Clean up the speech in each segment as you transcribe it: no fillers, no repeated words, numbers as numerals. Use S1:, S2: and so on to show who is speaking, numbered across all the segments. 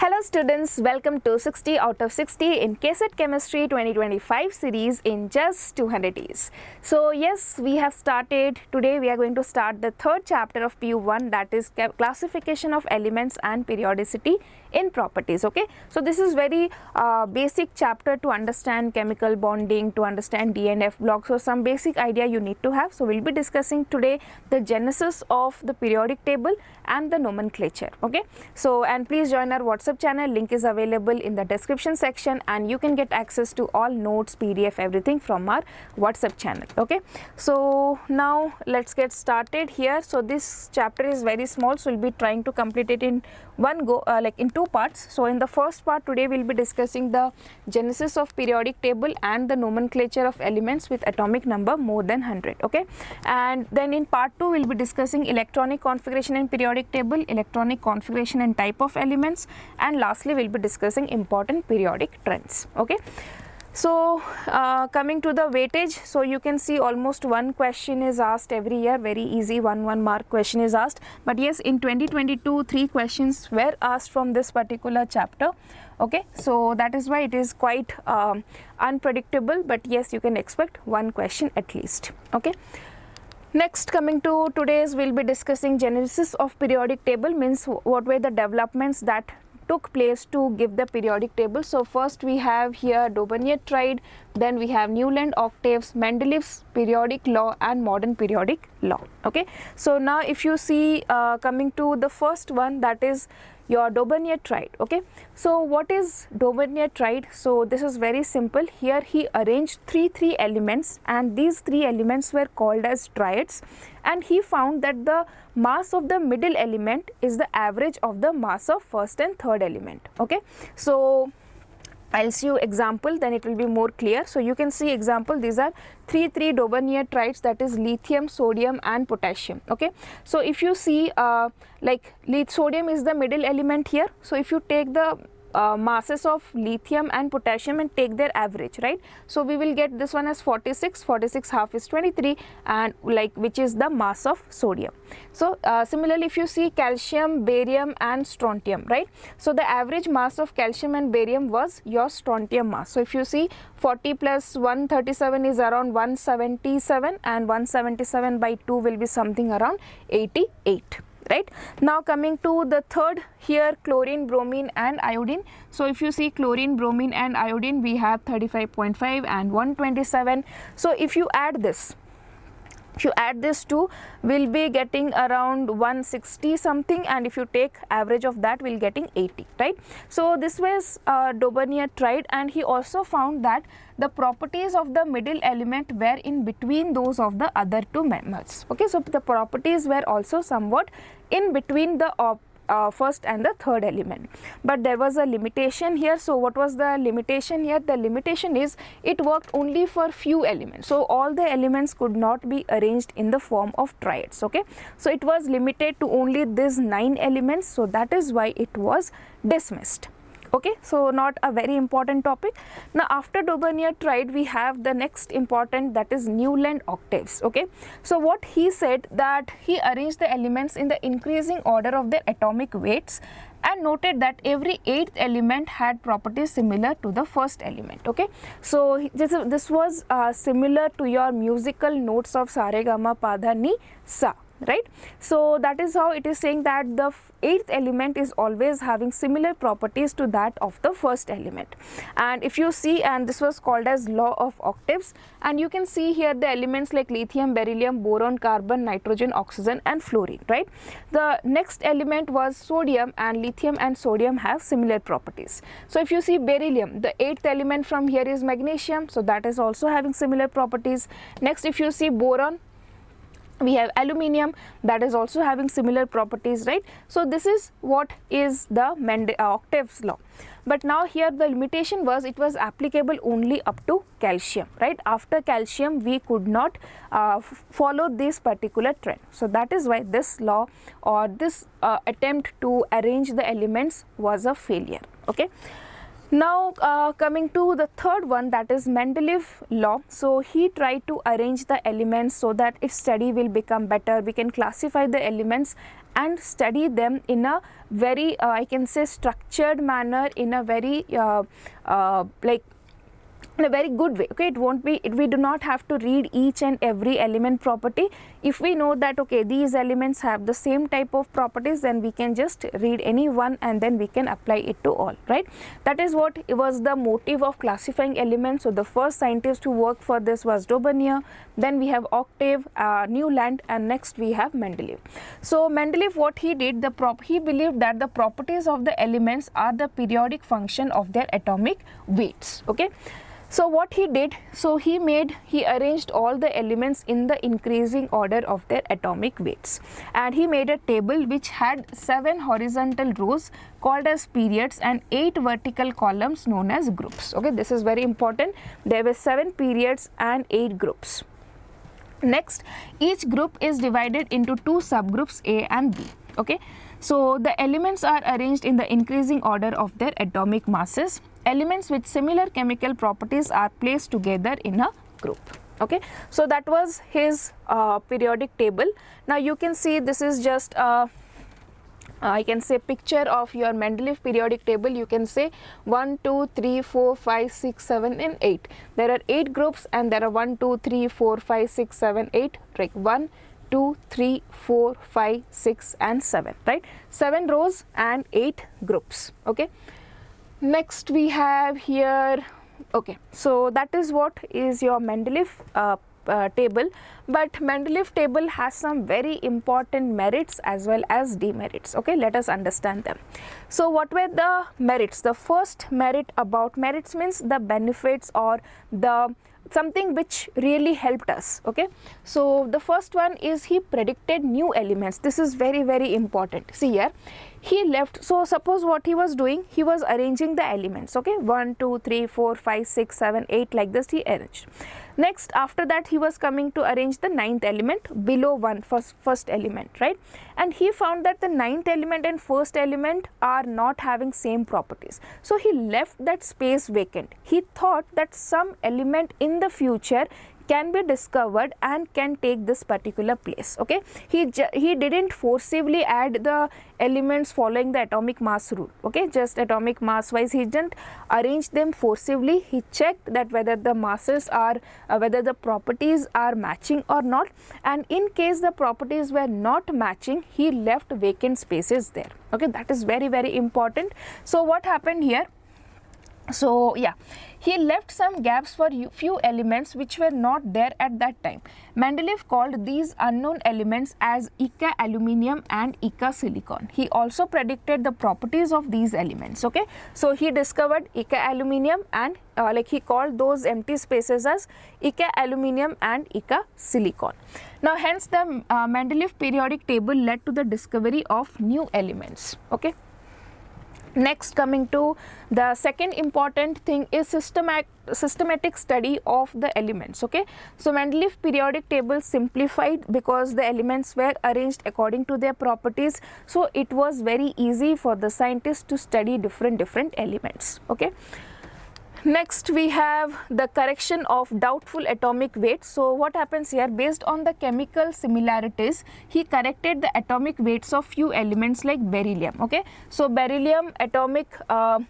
S1: Hello students, welcome to 60 out of 60 in KCET Chemistry 2025 series in just 200 days. So yes, we have started, today we are going to start the third chapter of PU1, that is classification of elements and periodicity in properties. Okay, so this is very basic chapter to understand chemical bonding, to understand D and F blocks, so some basic idea you need to have. So we'll be discussing today the genesis of the periodic table and the nomenclature. Okay, so and please join our WhatsApp channel, link is available in the description section, and you can get access to all notes, PDF, everything from our WhatsApp channel. Okay, so now let's get started here. So this chapter is very small, so we'll be trying to complete it in one go, like in two parts. So in the first part today we'll be discussing the genesis of periodic table and the nomenclature of elements with atomic number more than 100. Okay, and then in part 2 we'll be discussing electronic configuration in periodic table, electronic configuration and type of elements, and lastly we'll be discussing important periodic trends. Okay, so coming to the weightage, so you can see almost one question is asked every year, very easy one mark question is asked, but yes, in 2022 3 questions were asked from this particular chapter. Okay, so that is why it is quite unpredictable, but yes, you can expect one question at least. Okay, next, coming to today's, we'll be discussing genesis of periodic table, means what were the developments that took place to give the periodic table. So first we have here Dobonian triad, then we have Newland octaves, Mendeleev's periodic law, and modern periodic law. Okay, so now if you see coming to the first one, that is your Dobonian triad. Okay, so what is Dobonian triad? So this is very simple. Here he arranged three elements, and these 3 elements were called as triads, and he found that the mass of the middle element is the average of the mass of first and third element. Okay, so I'll see you example, then it will be more clear. So you can see example, these are three Dobonian triads, that is lithium, sodium and potassium. Okay, so if you see like sodium is the middle element here, so if you take the masses of lithium and potassium and take their average, right, so we will get this one as 46 half is 23, and like which is the mass of sodium. So similarly if you see calcium, barium and strontium, right, so the average mass of calcium and barium was your strontium mass. So if you see 40 plus 137 is around 177, and 177 by 2 will be something around 88. Right, now coming to the third here, chlorine, bromine and iodine. So if you see chlorine, bromine and iodine, we have 35.5 and 127. So if you add this, two, we'll be getting around 160 something, and if you take average of that, we'll getting 80, right? So this was Dobonian triad, and he also found that the properties of the middle element were in between those of the other 2 members. Okay, so the properties were also somewhat in between the first and the third element, but there was a limitation here. So what was the limitation here? The limitation is it worked only for few elements, so all the elements could not be arranged in the form of triads. Okay, so it was limited to only these 9 elements, so that is why it was dismissed. Okay, so not a very important topic. Now after Dobonian triad, we have the next important, that is Newland octaves. Okay, so what he said, that he arranged the elements in the increasing order of their atomic weights, and noted that every 8th element had properties similar to the first element. Okay, so this was similar to your musical notes of sa re ga ma pa dha ni sa, right? So that is how it is saying that the 8th element is always having similar properties to that of the first element. And if you see, and this was called as law of octaves, and you can see here the elements like lithium, beryllium, boron, carbon, nitrogen, oxygen and fluorine, right? The next element was sodium, and lithium and sodium have similar properties. So if you see beryllium, the 8th element from here is magnesium, so that is also having similar properties. Next, if you see boron, we have aluminium, that is also having similar properties, right? So this is what is the octaves law. But now here the limitation was it was applicable only up to calcium, right? After calcium we could not follow this particular trend. So that is why this law or this attempt to arrange the elements was a failure. Okay, Now coming to the third one, that is Mendeleev law. So he tried to arrange the elements so that its study will become better. We can classify the elements and study them in a very I can say structured manner, in a very like in a very good way. Okay, it won't be, we do not have to read each and every element property. If we know that okay, these elements have the same type of properties, then we can just read any one and then we can apply it to all, right? That is what it was the motive of classifying elements. So the first scientist who worked for this was Daubeney, then we have Octave, Newland, and next we have Mendeleev. So Mendeleev, what he did, he believed that the properties of the elements are the periodic function of their atomic weights. Okay, so what he did, so he arranged all the elements in the increasing order of their atomic weights, and he made a table which had 7 horizontal rows called as periods and 8 vertical columns known as groups. Okay, this is very important. There were 7 periods and 8 groups. Next, each group is divided into 2 subgroups A and B. Okay, so the elements are arranged in the increasing order of their atomic masses. Elements with similar chemical properties are placed together in a group. Okay, so that was his periodic table. Now you can see this is just I can say picture of your Mendeleev periodic table. You can say 1, 2, 3, 4, 5, 6, 7 and 8. There are 8 groups and there are 1, 2, 3, 4, 5, 6, 7, 8, right? 1, 2, 3, 4, 5, 6 and 7, right? 7 rows and 8 groups. Okay, next we have here, okay, so that is what is your Mendeleev table. But Mendeleev table has some very important merits as well as demerits. Okay, let us understand them. So what were the merits? The first merit, about merits means the benefits or the something which really helped us. Okay, so the first one is he predicted new elements. This is very, very important. See here, he left, so suppose what he was doing, he was arranging the elements. Okay, 1, 2, 3, 4, 5, 6, 7, 8, like this he arranged. Next, after that he was coming to arrange the 9th element below first element, right? And he found that the 9th element and first element are not having same properties. So he left that space vacant. He thought that some element in the future can be discovered and can take this particular place. Okay, he didn't forcibly add the elements following the atomic mass rule. Okay, just atomic mass wise, he didn't arrange them forcibly. He checked that whether the masses are whether the properties are matching or not, and in case the properties were not matching, he left vacant spaces there. Okay, that is very, very important. So what happened here? So yeah, he left some gaps for few elements which were not there at that time. Mendeleev called these unknown elements as Ica aluminium and Ica silicon. He also predicted the properties of these elements. Okay, so he discovered Ica aluminium and like he called those empty spaces as Ica aluminium and Ica silicon. Now hence the Mendeleev periodic table led to the discovery of new elements. Okay. Next, coming to the second important thing is systematic study of the elements. Okay, so Mendeleev periodic table simplified because the elements were arranged according to their properties, so it was very easy for the scientists to study different elements. Okay. Next we have the correction of doubtful atomic weights. So what happens here, based on the chemical similarities, he corrected the atomic weights of few elements like beryllium. Okay, so beryllium atomic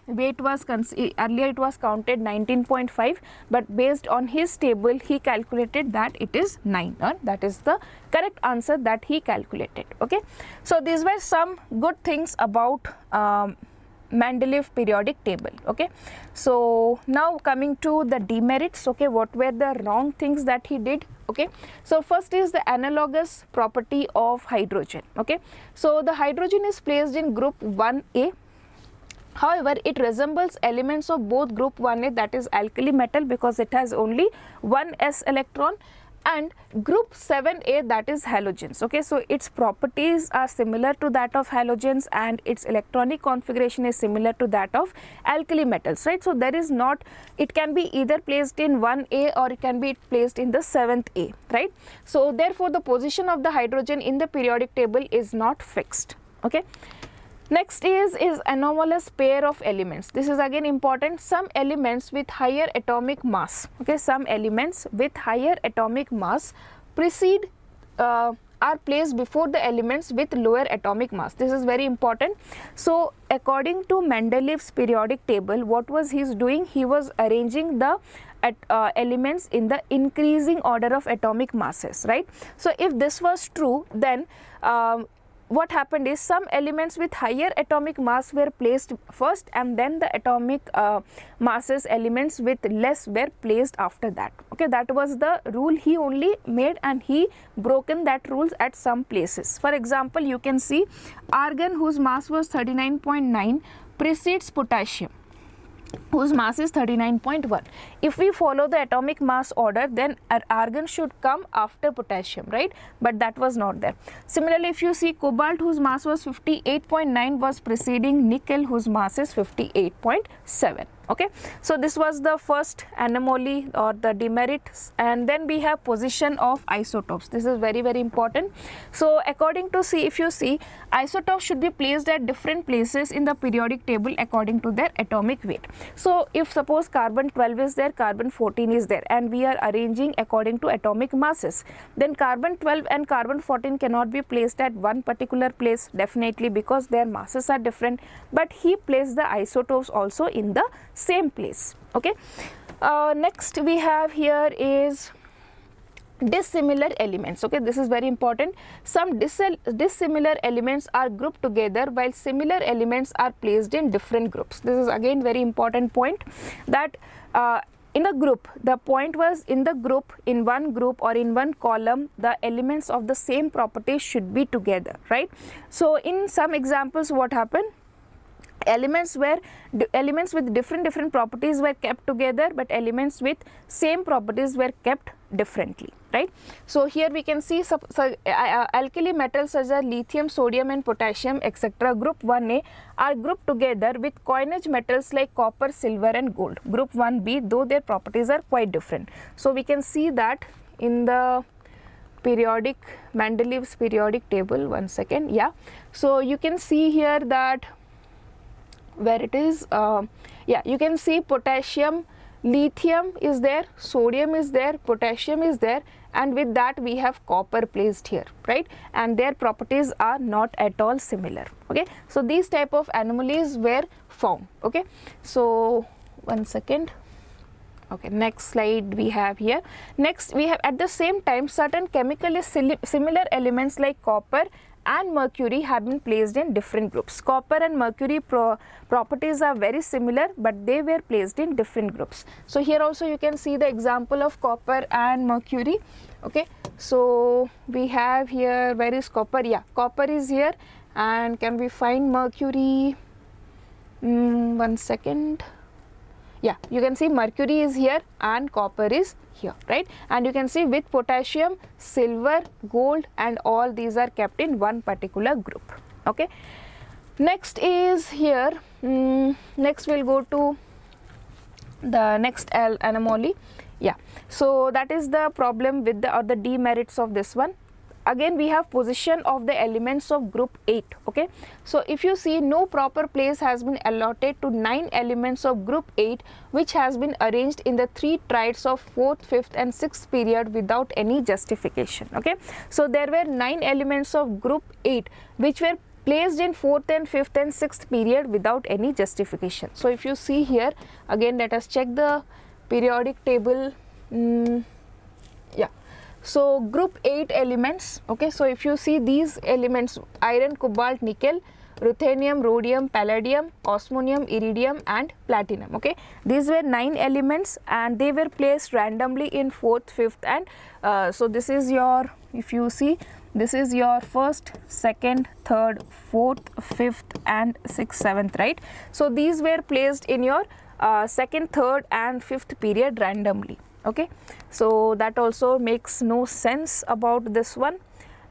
S1: weight was earlier it was counted 19.5, but based on his table he calculated that it is 9, that is the correct answer that he calculated. Okay, so these were some good things about Mendeleev periodic table. Okay, so now coming to the demerits. Okay, what were the wrong things that he did? Okay, so first is the analogous property of hydrogen. Okay, so the hydrogen is placed in group 1A. However, it resembles elements of both group 1A, that is alkali metal, because it has only one s electron, and group 7A, that is halogens. Okay, so its properties are similar to that of halogens and its electronic configuration is similar to that of alkali metals, right? So there is not, it can be either placed in 1A or it can be placed in the 7th A, right? So therefore the position of the hydrogen in the periodic table is not fixed. Okay, Next is anomalous pair of elements. This is again important. Some elements with higher atomic mass, okay, some elements with higher atomic mass precede are placed before the elements with lower atomic mass. This is very important. So according to Mendeleev's periodic table, what was he doing? He was arranging the elements in the increasing order of atomic masses, right? So if this was true, then what happened is some elements with higher atomic mass were placed first, and then the atomic masses elements with less were placed after that. Okay, that was the rule he only made, and he broken that rules at some places. For example, you can see argon, whose mass was 39.9, precedes potassium, whose mass is 39.1. If we follow the atomic mass order, then argon should come after potassium, right? But that was not there. Similarly, if you see cobalt, whose mass was 58.9, was preceding nickel, whose mass is 58.7. Okay, so this was the first anomaly or the demerits. And then we have position of isotopes. This is very, very important. So according to if you see, isotopes should be placed at different places in the periodic table according to their atomic weight. So if suppose carbon 12 is there, carbon 14 is there, and we are arranging according to atomic masses, then carbon 12 and carbon 14 cannot be placed at one particular place, definitely, because their masses are different. But he placed the isotopes also in the same place. Okay, next we have here is dissimilar elements. Okay, this is very important. Some dissimilar elements are grouped together while similar elements are placed in different groups. This is again very important point, that in a group, the point was in the group, in one group or in one column, the elements of the same properties should be together, right? So in some examples, what happened? Elements with different properties were kept together, but elements with same properties were kept differently, right? So here we can see alkali metals such as lithium, sodium and potassium, etc. Group 1A are grouped together with coinage metals like copper, silver and gold. Group 1B, though their properties are quite different. So we can see that in the Mendeleev's periodic table. One second, yeah. So you can see here that where it is, yeah, you can see potassium, lithium is there, sodium is there, potassium is there, and with that we have copper placed here, right? And their properties are not at all similar. Okay, so these type of anomalies were found. Okay, so one second. Okay, next slide we have here. Next we have, at the same time, certain chemically similar elements like copper and mercury have been placed in different groups. Copper and mercury properties are very similar, but they were placed in different groups. So here also you can see the example of copper and mercury. Okay, so we have here, where is copper? Yeah, copper is here, and can we find mercury? One second. Yeah, you can see mercury is here and copper is here, right? And you can see with potassium, silver, gold and all these are kept in one particular group. Okay, next is here, next we'll go to the next anomaly. Yeah, so that is the problem with the demerits of this one. Again we have position of the elements of group 8. Okay, so if you see, no proper place has been allotted to 9 elements of group 8 which has been arranged in the 3 triads of 4th, 5th and 6th period without any justification. Okay, so there were 9 elements of group 8 which were placed in 4th and 5th and 6th period without any justification. So if you see here, again let us check the periodic table. Yeah, so group 8 elements. Okay, so if you see these elements, iron, cobalt, nickel, ruthenium, rhodium, palladium, osmonium, iridium and platinum. Okay, these were 9 elements and they were placed randomly in 4th, 5th and so this is your, if you see, this is your 1st, 2nd, 3rd, 4th, 5th and 6th, 7th, right? So these were placed in your 2nd, 3rd and 5th period randomly. Okay, so that also makes no sense about this one.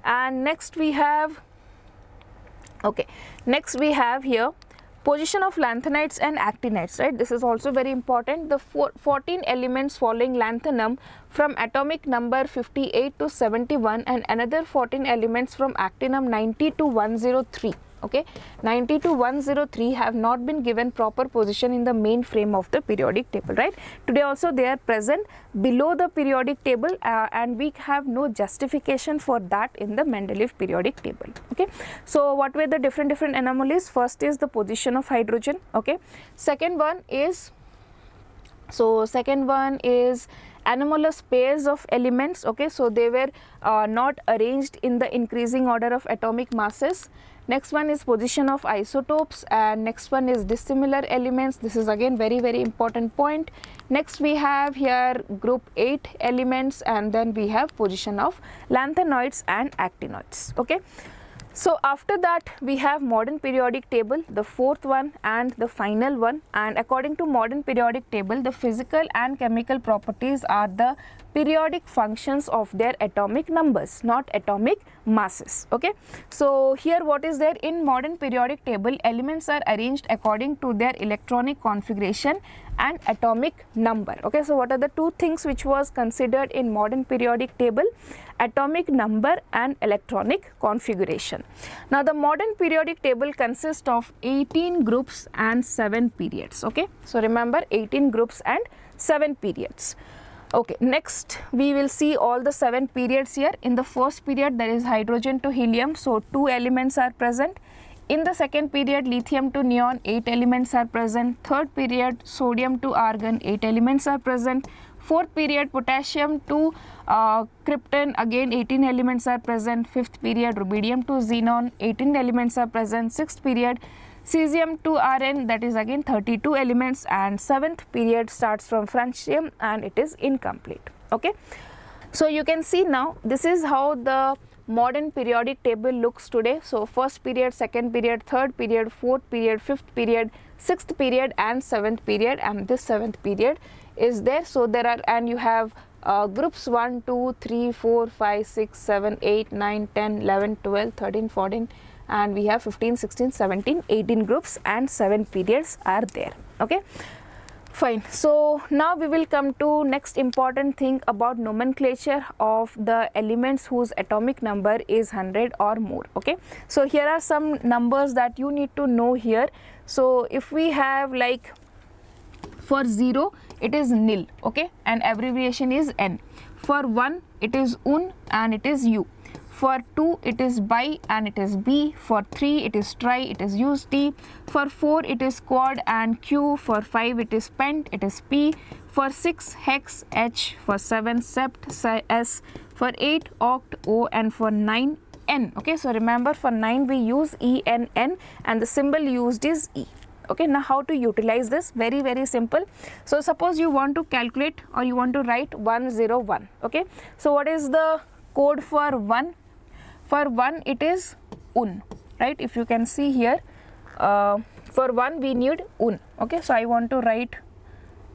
S1: And next we have, okay, next we have here position of lanthanides and actinides, right? This is also very important. The 14 elements following lanthanum from atomic number 58 to 71 and another 14 elements from actinium 90 to 103. Okay, 90 to 103 have not been given proper position in the main frame of the periodic table, right? Today also they are present below the periodic table and we have no justification for that in the Mendeleev periodic table. Okay, so what were the different anomalies? First is the position of hydrogen. Okay, second one is anomalous pairs of elements. Okay, so they were not arranged in the increasing order of atomic masses. Next one is position of isotopes, and next one is dissimilar elements. This is again very important point. Next we have here group 8 elements, and then we have position of lanthanoids and actinoids. Okay, so after that we have modern periodic table, the fourth one and the final one, and according to modern periodic table, the physical and chemical properties are the periodic functions of their atomic numbers, not atomic masses. Okay, so here what is there in modern periodic table? Elements are arranged according to their electronic configuration and atomic number. Okay, so what are the two things which was considered in modern periodic table? Atomic number and electronic configuration. Now the modern periodic table consists of 18 groups and 7 periods. Okay, so remember 18 groups and 7 periods. Okay, next we will see all the 7 periods here. In the first period there is hydrogen to helium, so 2 elements are present. In the second period, lithium to neon, 8 elements are present. Third period, sodium to argon, 8 elements are present. Fourth period, potassium to krypton, again 18 elements are present. Fifth period, rubidium to xenon, 18 elements are present. Sixth period, cesium to Rn, that is again 32 elements, and seventh period starts from francium and it is incomplete. Okay, so you can see now this is how the modern periodic table looks today. So first period, second period, third period, fourth period, fifth period, sixth period and seventh period, and this seventh period is there. So there are, and you have groups 1, 2, 3, 4, 5, 6, 7, 8, 9, 10, 11, 12, 13, 14, and we have 15, 16, 17, 18 groups and 7 periods are there. Okay, fine. So now we will come to next important thing about nomenclature of the elements whose atomic number is 100 or more. Okay, so here are some numbers that you need to know here. So if we have, like, for 0 it is nil, okay, and abbreviation is N. For 1 it is un and it is U. For 2 it is bi and it is B. For 3 it is tri, it is use T. For 4 it is quad and Q. For 5 it is pent, it is P. For 6 hex H. For 7 sept S. For 8 oct O, and for 9 N. Okay, so remember for 9 we use ENN and the symbol used is E. Okay, now how to utilize this? Very simple. So suppose you want to calculate or you want to write 101. Okay, so what is the code for 1? For 1 it is un, right? If you can see here, for 1 we need un. Okay, so I want to write,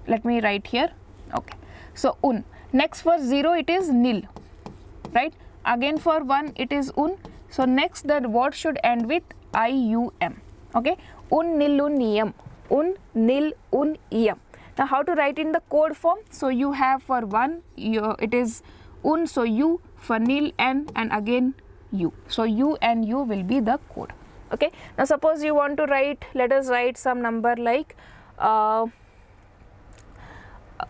S1: let me write here. Okay, so un. Next for 0 it is nil, right? Again for 1 it is un. So next the word should end with IUM. Okay, un nil un iam, un nil un iam. Now how to write in the code form? So you have for 1 it is un, so U, for nil N, and again U. So U and U will be the code. Okay, now suppose you want to write, let us write some number like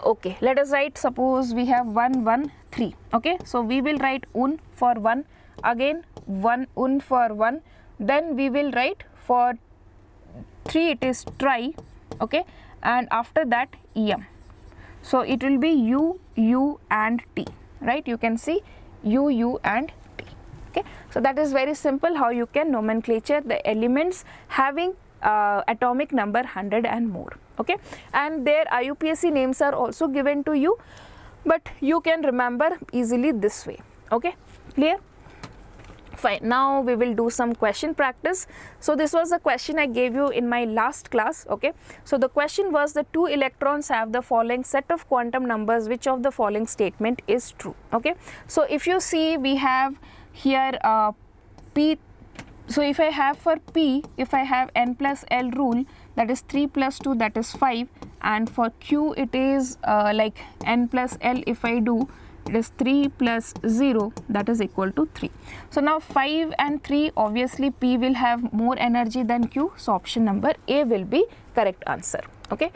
S1: okay, let us write, suppose we have 113. Okay, so we will write un for 1, again 1 un for 1, then we will write for 3 it is tri, okay, and after that em. So it will be U, U and T, right? You can see U, U and T. Okay, so that is very simple how you can nomenclature the elements having atomic number 100 and more. Okay, and their IUPAC names are also given to you, but you can remember easily this way. Okay, clear? Fine. Now we will do some question practice. So this was a question I gave you in my last class. Okay, so the question was, the 2 electrons have the following set of quantum numbers, which of the following statement is true? Okay, so if you see, we have here P. So if I have for P, if I have n plus L rule, that is 3 plus 2, that is 5, and for Q it is like n plus L if I do, it is 3 plus 0, that is equal to 3. So now 5 and 3, obviously P will have more energy than Q, so option number A will be correct answer. Okay.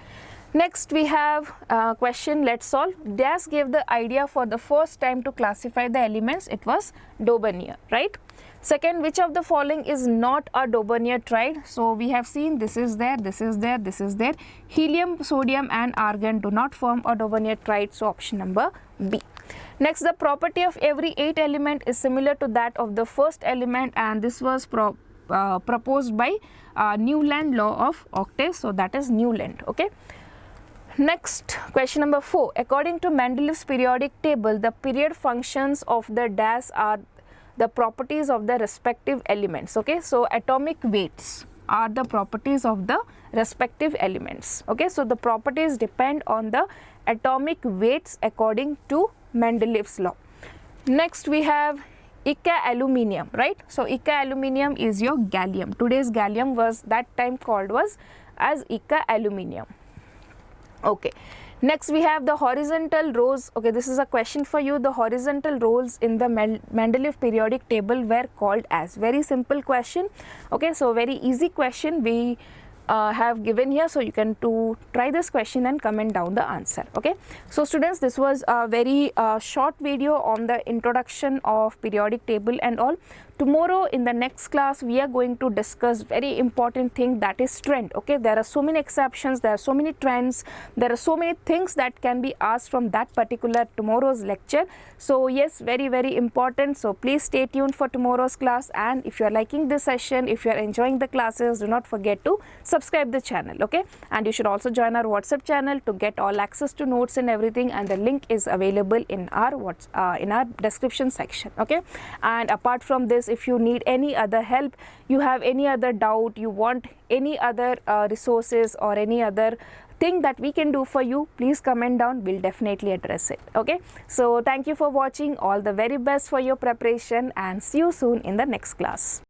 S1: Next we have question, let's solve. Das gave the idea for the first time to classify the elements, it was Daubeney, right? Second, which of the following is not a Daubeney tride? So we have seen this is there, this is there, this is there. Helium, sodium and argon do not form a Daubeney tride, so option number B. Next, the property of every 8 element is similar to that of the first element, and this was proposed by Newland law of octaves, so that is Newland. Okay. Next, question number 4. According to Mendeleev's periodic table, the period functions of the dash are the properties of the respective elements. Okay, so atomic weights are the properties of the respective elements. Okay, so the properties depend on the atomic weights according to Mendeleev's law. Next, we have Ica aluminium, right? So Ica aluminium is your gallium. Today's gallium was that time called was as Ica aluminium. Okay. Next we have the horizontal rows. Okay, this is a question for you. The horizontal rows in the Mendeleev periodic table were called as. Very simple question. Okay, so very easy question we have given here, so you can try this question and comment down the answer. Okay, so students, this was a very short video on the introduction of periodic table and all. Tomorrow in the next class we are going to discuss very important thing, that is trend. Okay, there are so many exceptions, there are so many trends, there are so many things that can be asked from that particular tomorrow's lecture. So yes, very important. So please stay tuned for tomorrow's class, and if you are liking this session, if you are enjoying the classes, do not forget to subscribe the channel. Okay, and you should also join our WhatsApp channel to get all access to notes and everything, and the link is available in our description section. Okay, and apart from this, if you need any other help, you have any other doubt, you want any other resources or any other thing that we can do for you, please comment down, we'll definitely address it. Okay, so thank you for watching, all the very best for your preparation, and see you soon in the next class.